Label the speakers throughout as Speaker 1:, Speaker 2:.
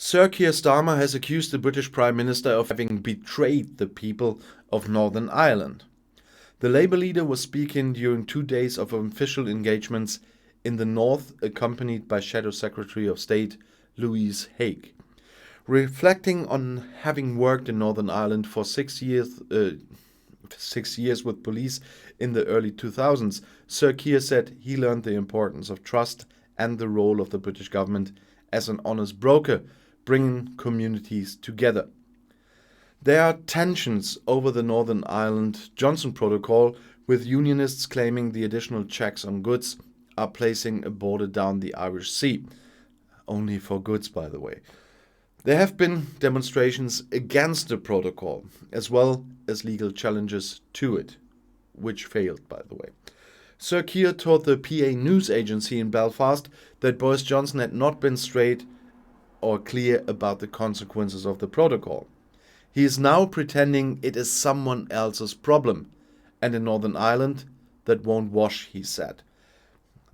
Speaker 1: Sir Keir Starmer has accused the British Prime Minister of having betrayed the people of Northern Ireland. The Labour leader was speaking during 2 days of official engagements in the north, accompanied by Shadow Secretary of State Louise Haigh. Reflecting on having worked in Northern Ireland for 6 years with police in the early 2000s, Sir Keir said he learned the importance of trust and the role of the British government as an honest broker, bringing communities together. There are tensions over the Northern Ireland Johnson Protocol, with unionists claiming the additional checks on goods are placing a border down the Irish Sea. Only for goods, by the way. There have been demonstrations against the protocol, as well as legal challenges to it, which failed, by the way. Sir Keir told the PA news agency in Belfast that Boris Johnson had not been straight or clear about the consequences of the protocol. He is now pretending it is someone else's problem, and in Northern Ireland, that won't wash, he said.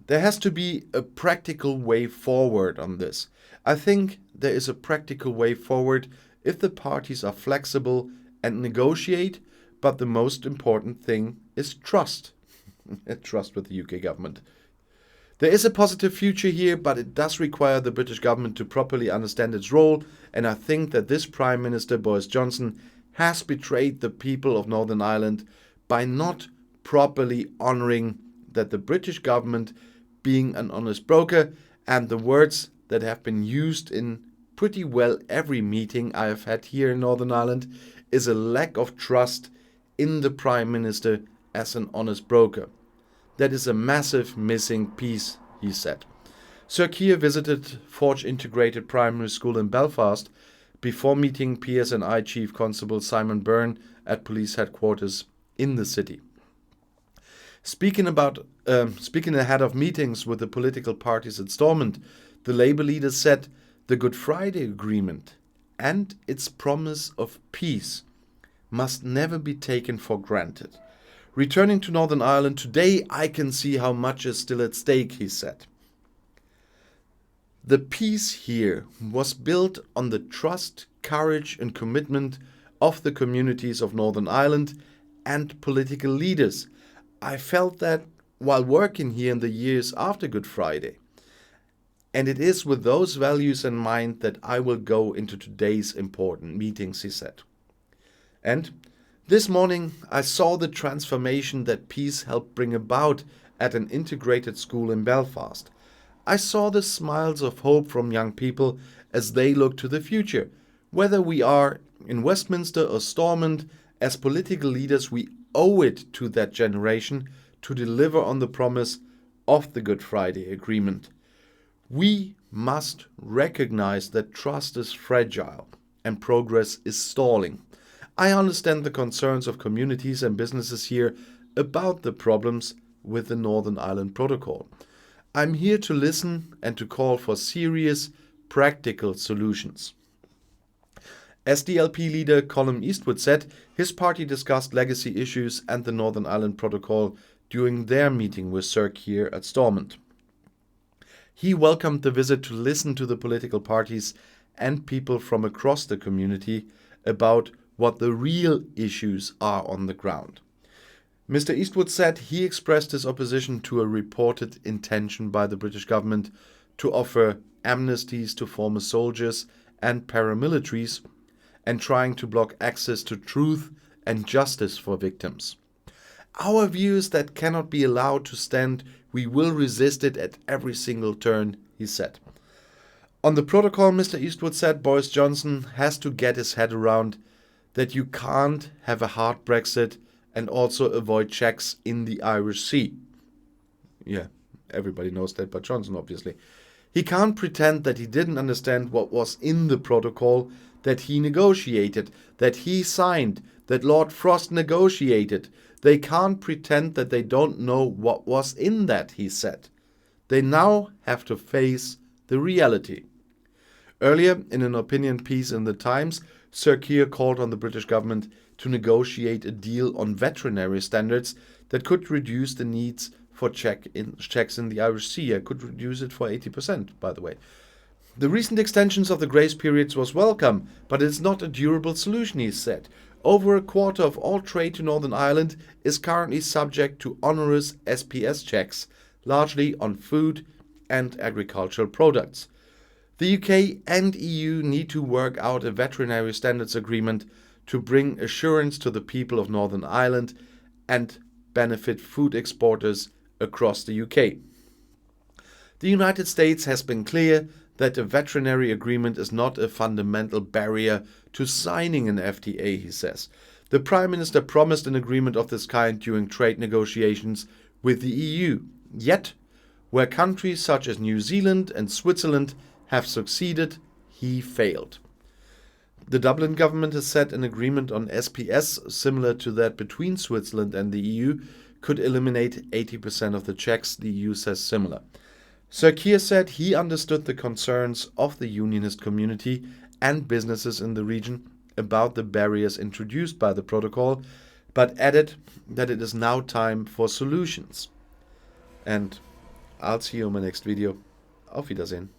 Speaker 1: There has to be a practical way forward on this. I think there is a practical way forward if the parties are flexible and negotiate, but the most important thing is trust. Trust with the UK government. There is a positive future here, but it does require the British government to properly understand its role, and I think that this Prime Minister, Boris Johnson, has betrayed the people of Northern Ireland by not properly honouring that the British government being an honest broker, and the words that have been used in pretty well every meeting I have had here in Northern Ireland is a lack of trust in the Prime Minister as an honest broker. That is a massive missing piece, he said. Sir Keir visited Forge Integrated Primary School in Belfast before meeting PSNI Chief Constable Simon Byrne at police headquarters in the city. Speaking ahead of meetings with the political parties at Stormont, the Labour leader said the Good Friday Agreement and its promise of peace must never be taken for granted. Returning to Northern Ireland today, I can see how much is still at stake, he said. The peace here was built on the trust, courage and commitment of the communities of Northern Ireland and political leaders. I felt that while working here in the years after Good Friday. And it is with those values in mind that I will go into today's important meetings, he said. And this morning I saw the transformation that peace helped bring about at an integrated school in Belfast. I saw the smiles of hope from young people as they look to the future. Whether we are in Westminster or Stormont, as political leaders we owe it to that generation to deliver on the promise of the Good Friday Agreement. We must recognize that trust is fragile and progress is stalling. I understand the concerns of communities and businesses here about the problems with the Northern Ireland Protocol. I'm here to listen and to call for serious, practical solutions. SDLP leader Colm Eastwood said his party discussed legacy issues and the Northern Ireland Protocol during their meeting with Sir Keir at Stormont. He welcomed the visit to listen to the political parties and people from across the community about what the real issues are on the ground. Mr. Eastwood said he expressed his opposition to a reported intention by the British government to offer amnesties to former soldiers and paramilitaries and trying to block access to truth and justice for victims. Our view is that cannot be allowed to stand. We will resist it at every single turn, he said. On the protocol, Mr. Eastwood said Boris Johnson has to get his head around that you can't have a hard Brexit and also avoid checks in the Irish Sea. Yeah, everybody knows that but Johnson, obviously. He can't pretend that he didn't understand what was in the protocol that he negotiated, that he signed, that Lord Frost negotiated. They can't pretend that they don't know what was in that, he said. They now have to face the reality. Earlier, in an opinion piece in The Times, Sir Keir called on the British government to negotiate a deal on veterinary standards that could reduce the needs for checks in the Irish Sea. I could reduce it for 80%, by the way. The recent extensions of the grace periods was welcome, but it's not a durable solution, he said. Over a quarter of all trade to Northern Ireland is currently subject to onerous SPS checks, largely on food and agricultural products. The UK and EU need to work out a veterinary standards agreement to bring assurance to the people of Northern Ireland and benefit food exporters across the UK. The United States has been clear that a veterinary agreement is not a fundamental barrier to signing an FTA, he says. The Prime Minister promised an agreement of this kind during trade negotiations with the EU. Yet, where countries such as New Zealand and Switzerland have succeeded, he failed. The Dublin government has said an agreement on SPS, similar to that between Switzerland and the EU, could eliminate 80% of the checks. The EU says similar. Sir Keir said he understood the concerns of the unionist community and businesses in the region about the barriers introduced by the protocol, but added that it is now time for solutions. And I'll see you in my next video. Auf Wiedersehen.